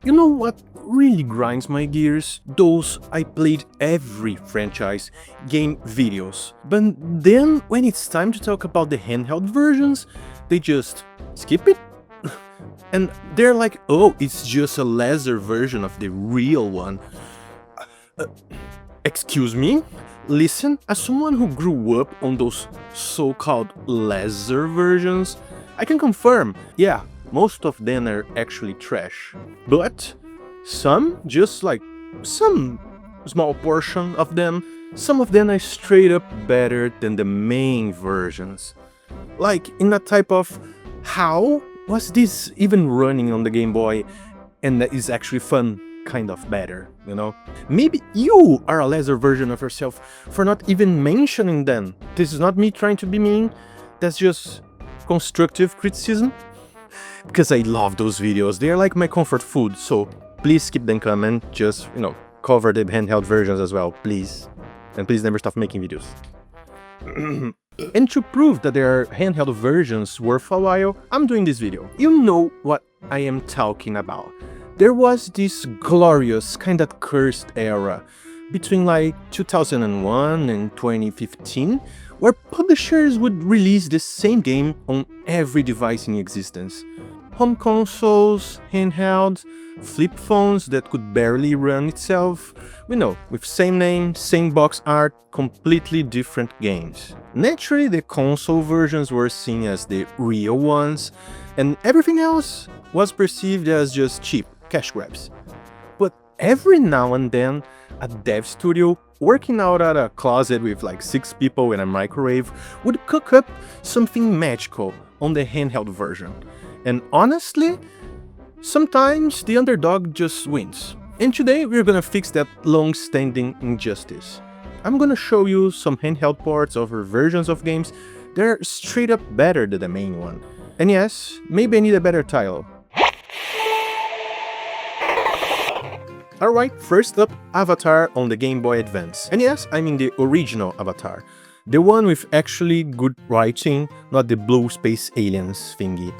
You know what really grinds my gears? Those I played every franchise game videos. But then when it's time to talk about the handheld versions, they just skip it. And they're like, oh, it's just a lesser version of the real one. Uh, Excuse me? Listen, as someone who grew up on those so-called lesser versions, I can confirm, yeah, most of them are actually trash. But some, just like some small portion of them, some of them are straight up better than the main versions. Like in a type of, how was this even running on the Game Boy, and that is actually fun kind of better, you know? Maybe you are a lesser version of yourself for not even mentioning them. This is not me trying to be mean, that's just constructive criticism. Because I love those videos, they are like my comfort food, so please keep them coming, just, cover the handheld versions as well, please. And please never stop making videos. And to prove that there are handheld versions worth a while, I'm doing this video. You know what I am talking about. There was this glorious, kinda cursed era between like 2001 and 2015, where publishers would release the same game on every device in existence. Home consoles, handhelds, flip phones that could barely run itself, with same name, same box art, completely different games. Naturally, the console versions were seen as the real ones, and everything else was perceived as just cheap cash grabs. But every now and then, a dev studio working out at a closet with like 6 people and a microwave would cook up something magical on the handheld version. And honestly, sometimes the underdog just wins. And today we're gonna fix that long-standing injustice. I'm gonna show you some handheld ports of versions of games that are straight up better than the main one. And yes, maybe I need a better title. Alright, first up, Avatar on the Game Boy Advance. And yes, I mean the original Avatar. The one with actually good writing, not the blue space aliens thingy.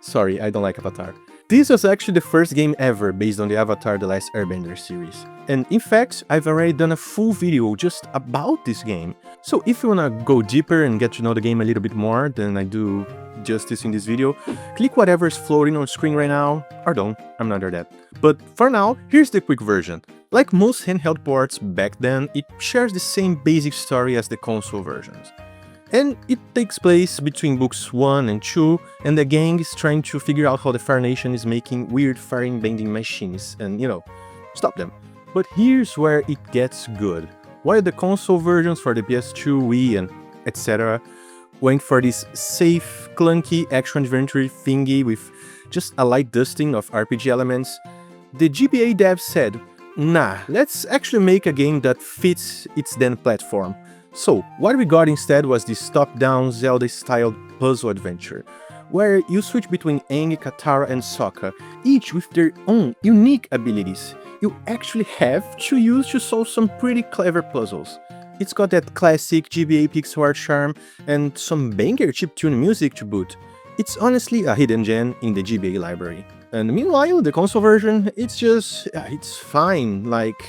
Sorry, I don't like Avatar. This was actually the first game ever based on the Avatar The Last Airbender series. And in fact, I've already done a full video just about this game. So if you wanna go deeper and get to know the game a little bit more than I do justice in this video, click whatever's floating on screen right now, or don't, I'm not under that. But for now, here's the quick version. Like most handheld ports back then, it shares the same basic story as the console versions. And it takes place between books 1 and 2, and the gang is trying to figure out how the Fire Nation is making weird fire-bending machines and, stop them. But here's where it gets good. While the console versions for the PS2, Wii, and etc. went for this safe, clunky action-adventure thingy with just a light dusting of RPG elements, the GBA devs said, nah, let's actually make a game that fits its then platform. So, what we got instead was this top-down Zelda-styled puzzle adventure, where you switch between Aang, Katara, and Sokka, each with their own unique abilities you actually have to use to solve some pretty clever puzzles. It's got that classic GBA pixel art charm and some banger chiptune music to boot. It's honestly a hidden gem in the GBA library. And meanwhile, the console version, it's fine, like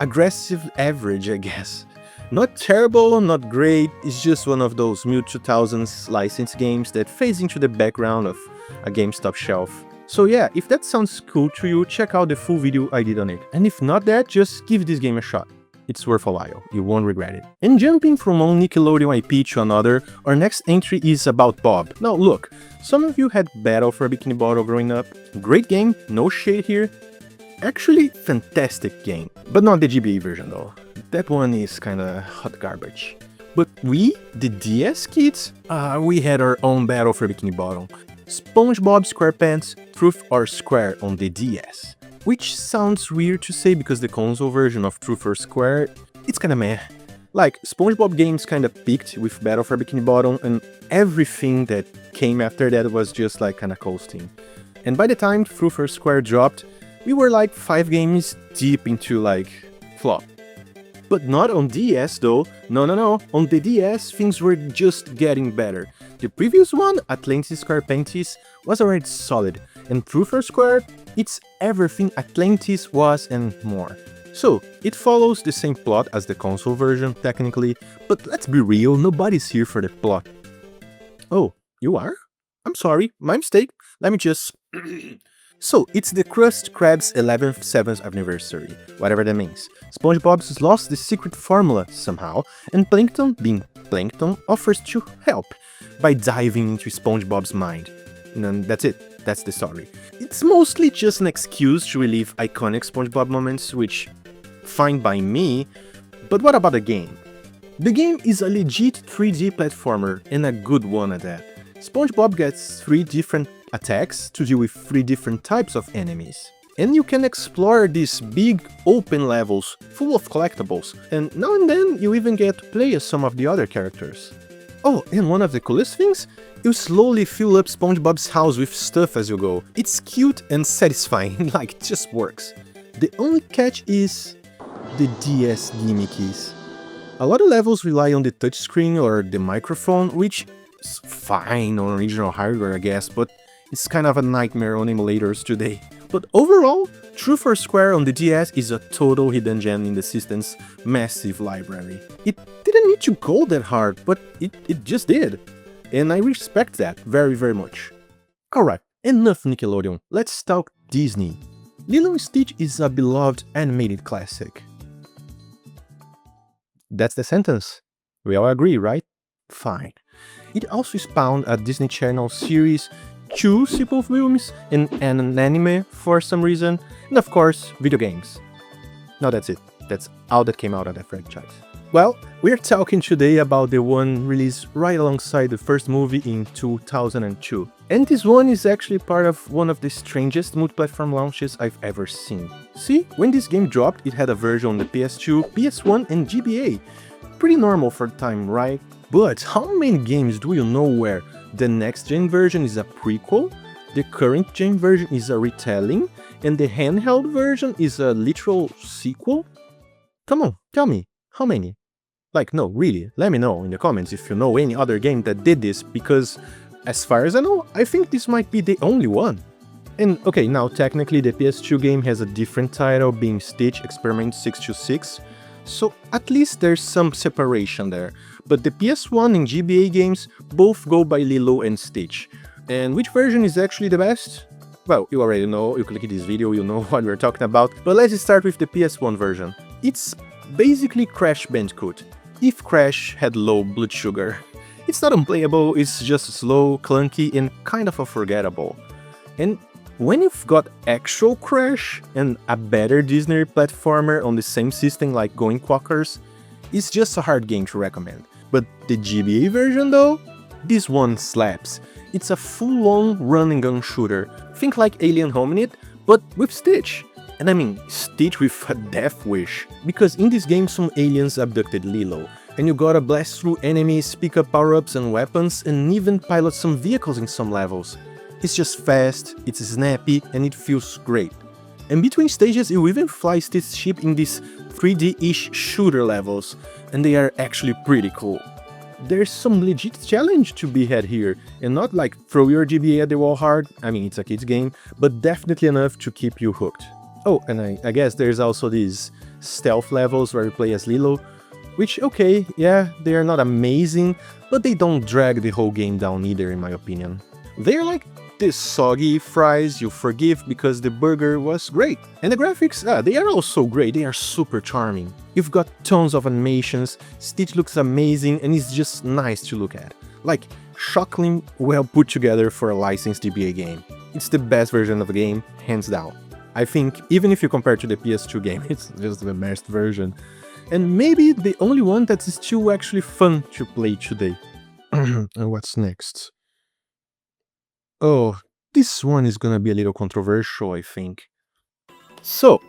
aggressive average, I guess. Not terrible, not great, it's just one of those mid-2000s licensed games that fades into the background of a GameStop shelf. So yeah, if that sounds cool to you, check out the full video I did on it. And if not that, just give this game a shot. It's worth a while, you won't regret it. And jumping from one Nickelodeon IP to another, our next entry is about Bob. Now look, some of you had Battle for Bikini Bottle growing up. Great game, no shade here. Actually, fantastic game. But not the GBA version though. That one is kinda hot garbage. But we, the DS kids, we had our own Battle for Bikini Bottom. Spongebob SquarePants Truth or Square on the DS. Which sounds weird to say because the console version of Truth or Square, it's kinda meh. Like, Spongebob games kinda peaked with Battle for Bikini Bottom, and everything that came after that was just like kinda coasting. And by the time Truth or Square dropped, we were like 5 games deep into like flop. But not on DS though, no, on the DS things were just getting better. The previous one, Atlantis Carpentis, was already solid, and Truth or Square, It's everything Atlantis was and more. So, it follows the same plot as the console version, technically, but let's be real, nobody's here for the plot. Oh, you are? I'm sorry, my mistake. Let me just... So, it's the Krusty Krab's 11th 7th anniversary, whatever that means. SpongeBob's lost the secret formula somehow, and Plankton, being Plankton, offers to help by diving into SpongeBob's mind. And that's it, that's the story. It's mostly just an excuse to relive iconic SpongeBob moments, which, fine by me, but what about the game? The game is a legit 3D platformer, and a good one at that. SpongeBob gets 3 different attacks to deal with 3 different types of enemies. And you can explore these big open levels full of collectibles, and now and then you even get to play as some of the other characters. Oh, and one of the coolest things? You slowly fill up SpongeBob's house with stuff as you go. It's cute and satisfying, like it just works. The only catch is the DS gimmickies. A lot of levels rely on the touchscreen or the microphone, which is fine on original hardware I guess, but it's kind of a nightmare on emulators today. But overall, True for Square on the DS is a total hidden gem in the system's massive library. It didn't need to go that hard, but it just did. And I respect that very, very much. Alright, enough Nickelodeon, let's talk Disney. Lilo Stitch is a beloved animated classic. That's the sentence. We all agree, right? Fine. It also spawned a Disney Channel series, 2 sequel films, and an anime for some reason, and of course, video games. No, that's it. That's all that came out of that franchise. Well, we're talking today about the one released right alongside the first movie in 2002. And this one is actually part of one of the strangest multi-platform launches I've ever seen. See, when this game dropped, it had a version on the PS2, PS1 and GBA. Pretty normal for the time, right? But how many games do you know where the next-gen version is a prequel, the current-gen version is a retelling, and the handheld version is a literal sequel? Come on, tell me, how many? Like, no, really, let me know in the comments if you know any other game that did this, because as far as I know, I think this might be the only one. And okay, now technically the PS2 game has a different title, being Stitch Experiment 626, so at least there's some separation there. But the PS1 and GBA games both go by Lilo and Stitch. And which version is actually the best? Well, you already know, you click this video, you know what we're talking about, but let's start with the PS1 version. It's basically Crash Bandicoot, if Crash had low blood sugar. It's not unplayable, it's just slow, clunky, and kind of forgettable. And when you've got actual Crash and a better Disney platformer on the same system like Going Quackers, it's just a hard game to recommend. But the GBA version though? This one slaps. It's a full-on run-and-gun shooter. Think like Alien Hominid, but with Stitch. And I mean, Stitch with a death wish. Because in this game some aliens abducted Lilo, and you gotta blast through enemies, pick up power-ups and weapons, and even pilot some vehicles in some levels. It's just fast, it's snappy, and it feels great. And between stages you even fly Stitch's ship in these 3D-ish shooter levels, and they are actually pretty cool. There's some legit challenge to be had here, and not like throw your GBA at the wall hard, I mean it's a kid's game, but definitely enough to keep you hooked. Oh, and I guess there's also these stealth levels where you play as Lilo, which, okay, yeah, they are not amazing, but they don't drag the whole game down either in my opinion. They're like the soggy fries you forgive because the burger was great. And the graphics, they are also great, they are super charming. You've got tons of animations, Stitch looks amazing and it's just nice to look at. Like, shockingly well put together for a licensed GBA game. It's the best version of the game, hands down. I think, even if you compare to the PS2 game, it's just the best version. And maybe the only one that is still actually fun to play today. And what's next? Oh, this one is gonna be a little controversial, I think. So,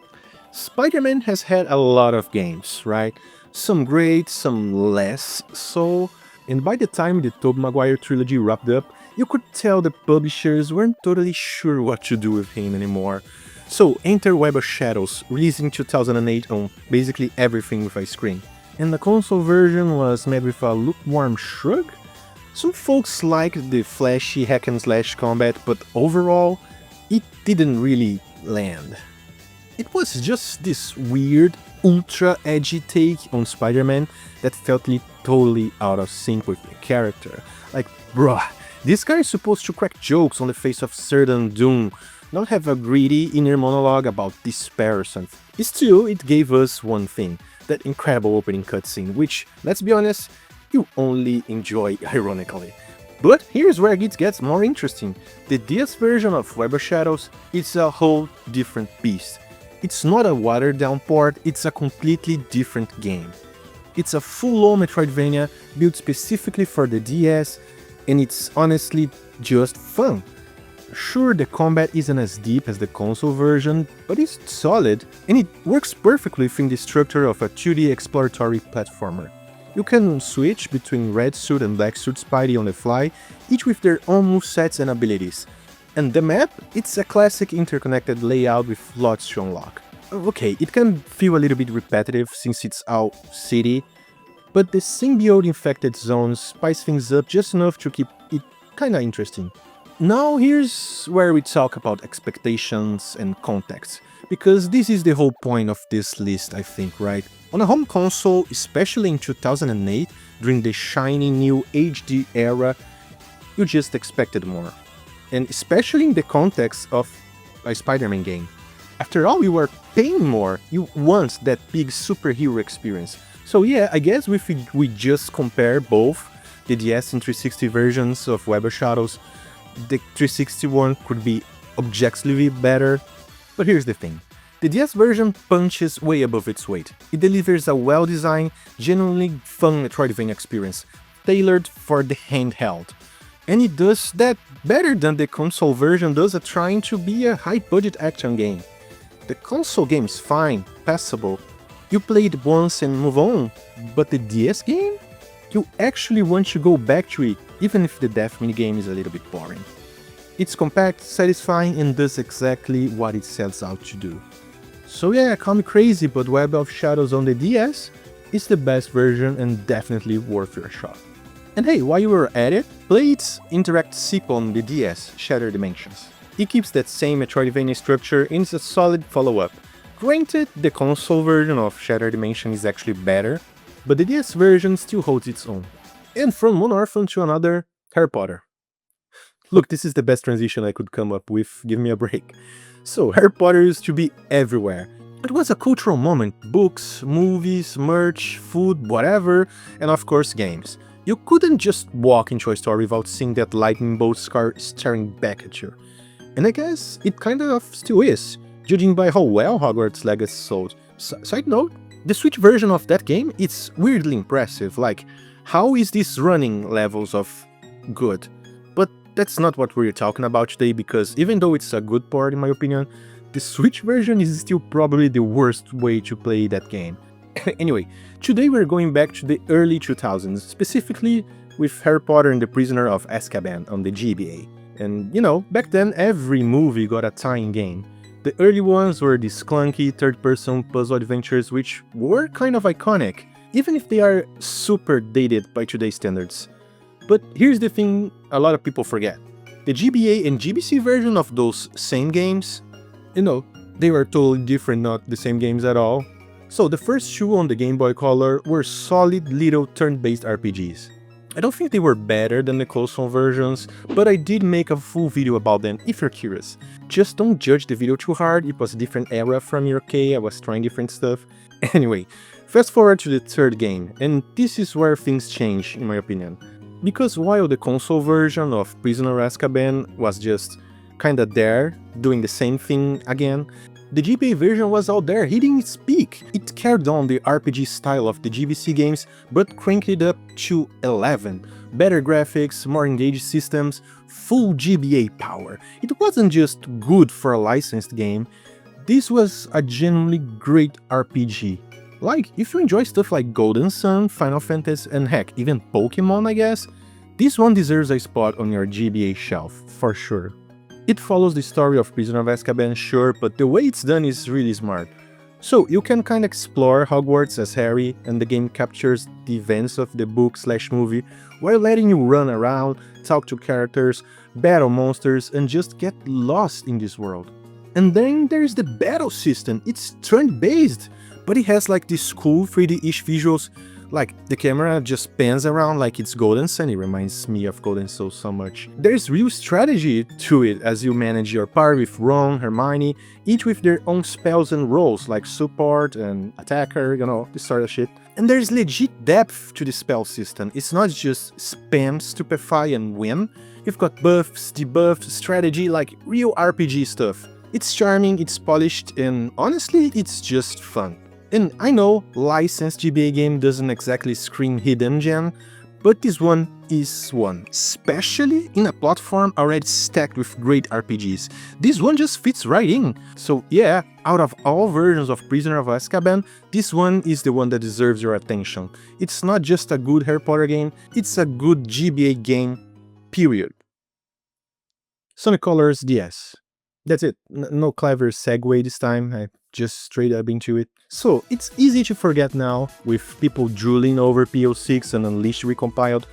Spider-Man has had a lot of games, right? Some great, some less so. And by the time the Tobey Maguire trilogy wrapped up, you could tell the publishers weren't totally sure what to do with him anymore. So, enter Web of Shadows, released in 2008 on basically everything with a screen. And the console version was met with a lukewarm shrug? Some folks liked the flashy hack-and-slash combat, but overall, it didn't really Land. It was just this weird, ultra edgy take on Spider-Man that felt totally out of sync with the character. Like, bruh, this guy is supposed to crack jokes on the face of certain doom, not have a greedy inner monologue about despair or something. Still, it gave us one thing, that incredible opening cutscene, which, let's be honest, you only enjoy ironically. But here's where it gets more interesting. The DS version of Web of Shadows is a whole different beast. It's not a watered-down port, it's a completely different game. It's a full-on Metroidvania built specifically for the DS, and it's honestly just fun. Sure, the combat isn't as deep as the console version, but it's solid, and it works perfectly within the structure of a 2D exploratory platformer. You can switch between red suit and black suit Spidey on the fly, each with their own movesets and abilities. And the map, it's a classic interconnected layout with lots to unlock. Okay, it can feel a little bit repetitive since it's all city, but the symbiote-infected zones spice things up just enough to keep it kinda interesting. Now here's where we talk about expectations and context, because this is the whole point of this list, I think, right? On a home console, especially in 2008, during the shiny new HD era, you just expected more. And especially in the context of a Spider-Man game. After all, you were paying more, you want that big superhero experience. So yeah, I guess if we just compare both the DS and 360 versions of Web of Shadows, the 360 one could be objectively better. But here's the thing. The DS version punches way above its weight. It delivers a well-designed, genuinely fun Metroidvania experience, tailored for the handheld. And it does that better than the console version does at trying to be a high-budget action game. The console game is fine, passable. You play it once and move on, but the DS game? You actually want to go back to it, even if the death minigame is a little bit boring. It's compact, satisfying, and does exactly what it sets out to do. So yeah, call me crazy, but Web of Shadows on the DS is the best version and definitely worth your shot. And hey, while you were at it, play its Interact sequel on the DS, Shattered Dimensions. It keeps that same Metroidvania structure and is a solid follow-up. Granted, the console version of Shattered Dimension is actually better, but the DS version still holds its own. And from one orphan to another, Harry Potter. Look, this is the best transition I could come up with, give me a break. So, Harry Potter used to be everywhere. It was a cultural moment, books, movies, merch, food, whatever, and of course games. You couldn't just walk into a store without seeing that lightning bolt staring back at you. And I guess it kind of still is, judging by how well Hogwarts Legacy sold. Side note, the Switch version of that game, it's weirdly impressive, like, how is this running levels of good? But that's not what we're talking about today, because even though it's a good port in my opinion, the Switch version is still probably the worst way to play that game. Anyway, today we're going back to the early 2000s, specifically with Harry Potter and the Prisoner of Azkaban on the GBA. And you know, back then every movie got a tie-in game. The early ones were these clunky third-person puzzle adventures which were kind of iconic, even if they are super dated by today's standards. But here's the thing a lot of people forget. The GBA and GBC version of those same games, you know, they were totally different, not the same games at all. So the first two on the Game Boy Color were solid little turn-based RPGs. I don't think they were better than the console versions, but I did make a full video about them if you're curious. Just don't judge the video too hard, it was a different era from me, okay, I was trying different stuff. Anyway, fast forward to the third game, and this is where things change in my opinion. Because while the console version of Prisoner of Azkaban was just kinda there, doing the same thing again, the GBA version was out there hitting its peak. It carried on the RPG style of the GBC games, but cranked it up to 11. Better graphics, more engaged systems, full GBA power. It wasn't just good for a licensed game, this was a genuinely great RPG. Like, if you enjoy stuff like Golden Sun, Final Fantasy, and heck, even Pokemon I guess, this one deserves a spot on your GBA shelf, for sure. It follows the story of Prisoner of Azkaban, sure, but the way it's done is really smart. So you can kinda explore Hogwarts as Harry, and the game captures the events of the book/movie while letting you run around, talk to characters, battle monsters, and just get lost in this world. And then there's the battle system. It's turn-based, but it has like these cool 3D-ish visuals. Like, the camera just pans around like it's Golden Sun. It reminds me of Golden Soul so much. There's real strategy to it as you manage your party with Ron, Hermione, each with their own spells and roles, like support and attacker, you know, this sort of shit. And there's legit depth to the spell system. It's not just spam, stupefy, and win. You've got buffs, debuffs, strategy, like real RPG stuff. It's charming, it's polished, and honestly, it's just fun. And I know licensed GBA game doesn't exactly scream hidden gem, but this one is one, especially in a platform already stacked with great RPGs. This one just fits right in. So yeah, out of all versions of Prisoner of Azkaban, this one is the one that deserves your attention. It's not just a good Harry Potter game, it's a good GBA game, period. Sonic Colors DS. That's it. No clever segue this time, I just straight up into it. So, it's easy to forget now, with people drooling over PO6 and Unleashed recompiled,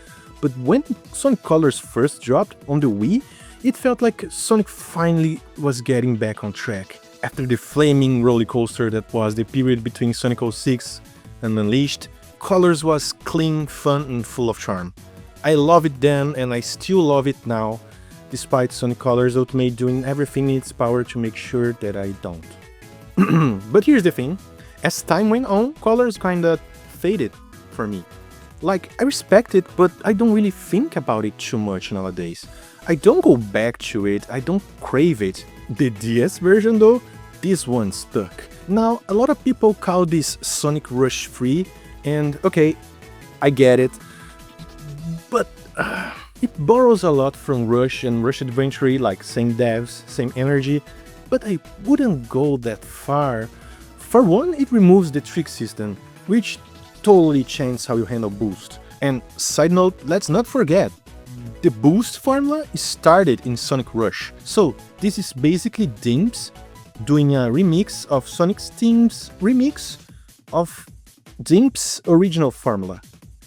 but when Sonic Colors first dropped on the Wii, it felt like Sonic finally was getting back on track. After the flaming rollercoaster that was the period between Sonic 06 and Unleashed, Colors was clean, fun, and full of charm. I love it then, and I still love it now, despite Sonic Colors Ultimate doing everything in its power to make sure that I don't. But here's the thing, as time went on, Colors kinda faded for me. Like, I respect it, but I don't really think about it too much nowadays. I don't go back to it, I don't crave it. The DS version though, this one stuck. Now, a lot of people call this Sonic Rush free, and okay, I get it, but it borrows a lot from Rush and Rush Adventure, like same devs, same energy, but I wouldn't go that far. For one, it removes the trick system, which totally changes how you handle boost. And side note, let's not forget, the boost formula started in Sonic Rush. So this is basically Dimps doing a remix of Sonic's Team's remix of Dimps' original formula.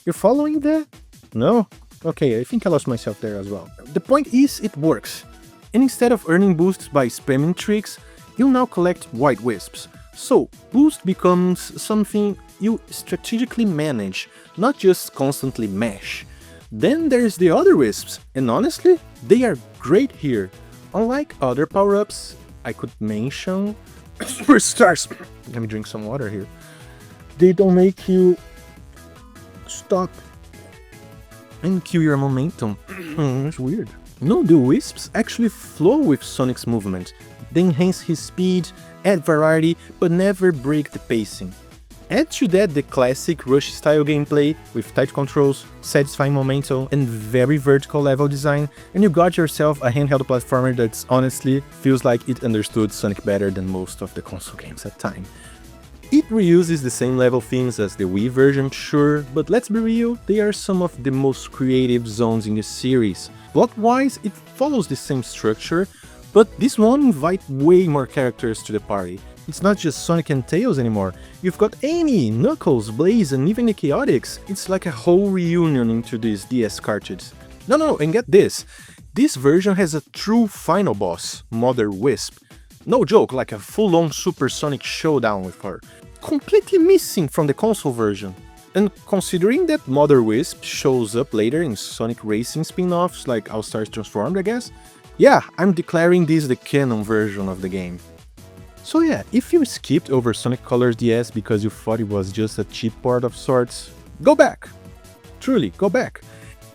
You're following that? No? Okay, I think I lost myself there as well. The point is, it works. And instead of earning boosts by spamming tricks, you'll now collect white wisps. So, boost becomes something you strategically manage, not just constantly mash. Then there's the other wisps, and honestly, they are great here. Unlike other power-ups I could mention, superstars. Let me drink some water here. They don't make you stop and kill your momentum. That's weird. No, the wisps actually flow with Sonic's movement. They enhance his speed, add variety, but never break the pacing. Add to that the classic Rush-style gameplay, with tight controls, satisfying momentum, and very vertical level design, and you got yourself a handheld platformer that honestly feels like it understood Sonic better than most of the console games at the time. It reuses the same level themes as the Wii version, sure, but let's be real, they are some of the most creative zones in the series. Plot-wise, it follows the same structure, but this one invites way more characters to the party. It's not just Sonic and Tails anymore, you've got Amy, Knuckles, Blaze, and even the Chaotix. It's like a whole reunion into this DS cartridge. No, and get this, this version has a true final boss, Mother Wisp. No joke, like a full-on supersonic showdown with her. Completely missing from the console version. And considering that Mother Wisp shows up later in Sonic Racing spin-offs like All Stars Transformed, I guess, yeah, I'm declaring this the canon version of the game. So yeah, if you skipped over Sonic Colors DS because you thought it was just a cheap port of sorts, go back! Truly, go back!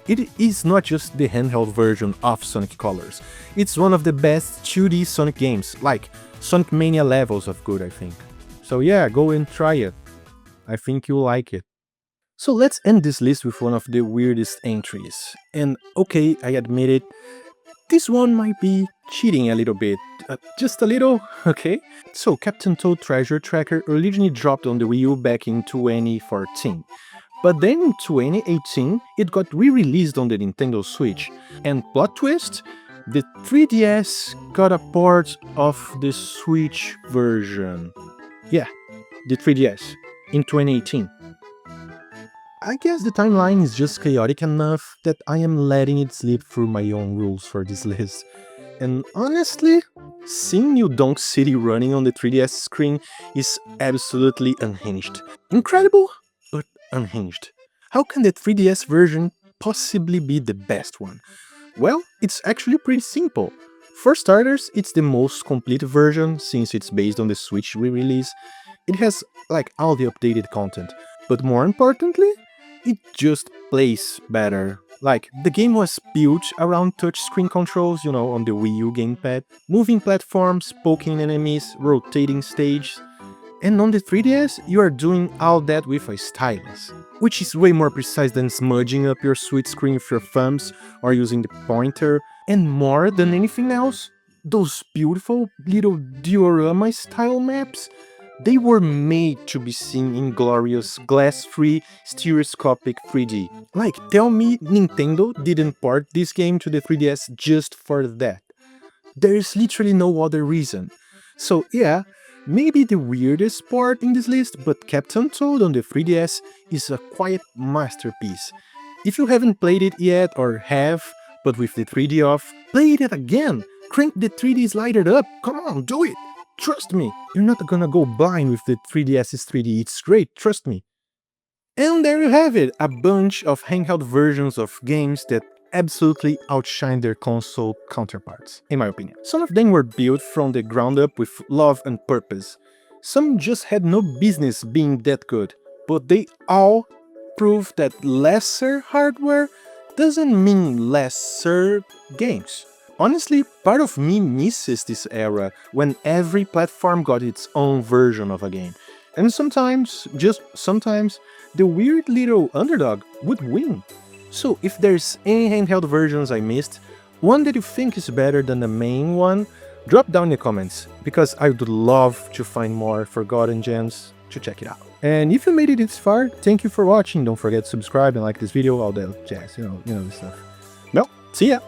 It is not just the handheld version of Sonic Colors, it's one of the best 2D Sonic games, like Sonic Mania levels of good, I think. So yeah, go and try it. I think you'll like it. So let's end this list with one of the weirdest entries. And okay, I admit it, this one might be cheating a little bit. Just a little, okay? So Captain Toad Treasure Tracker originally dropped on the Wii U back in 2014. But then in 2018, it got re-released on the Nintendo Switch. And plot twist, the 3DS got a port of the Switch version. Yeah, the 3DS, in 2018. I guess the timeline is just chaotic enough that I am letting it slip through my own rules for this list. and honestly, seeing New Donk City running on the 3DS screen is absolutely unhinged. Incredible, but unhinged. How can the 3DS version possibly be the best one? Well, it's actually pretty simple. For starters, it's the most complete version since it's based on the Switch re-release. It has like all the updated content, but more importantly, it just plays better. Like, the game was built around touchscreen controls, on the Wii U gamepad, moving platforms, poking enemies, rotating stage, and on the 3DS, you are doing all that with a stylus, which is way more precise than smudging up your sweet screen with your thumbs or using the pointer, and more than anything else, those beautiful little diorama style maps, they were made to be seen in glorious glass-free stereoscopic 3D. Like, tell me Nintendo didn't port this game to the 3DS just for that. There is literally no other reason. So yeah, maybe the weirdest part in this list, but Captain Toad on the 3DS is a quiet masterpiece. If you haven't played it yet, or have, but with the 3D off, play it again! Crank the 3D slider up, come on, do it! Trust me, you're not gonna go blind with the 3DS's 3D, it's great, trust me. And there you have it, a bunch of handheld versions of games that absolutely outshine their console counterparts, in my opinion. Some of them were built from the ground up with love and purpose. Some just had no business being that good, but they all prove that lesser hardware doesn't mean lesser games. Honestly, part of me misses this era when every platform got its own version of a game. And sometimes, just sometimes, the weird little underdog would win. So if there's any handheld versions I missed, one that you think is better than the main one, drop down in the comments, because I would love to find more forgotten gems to check it out. And if you made it this far, thank you for watching, don't forget to subscribe and like this video, all that jazz, you know this stuff. Well, see ya!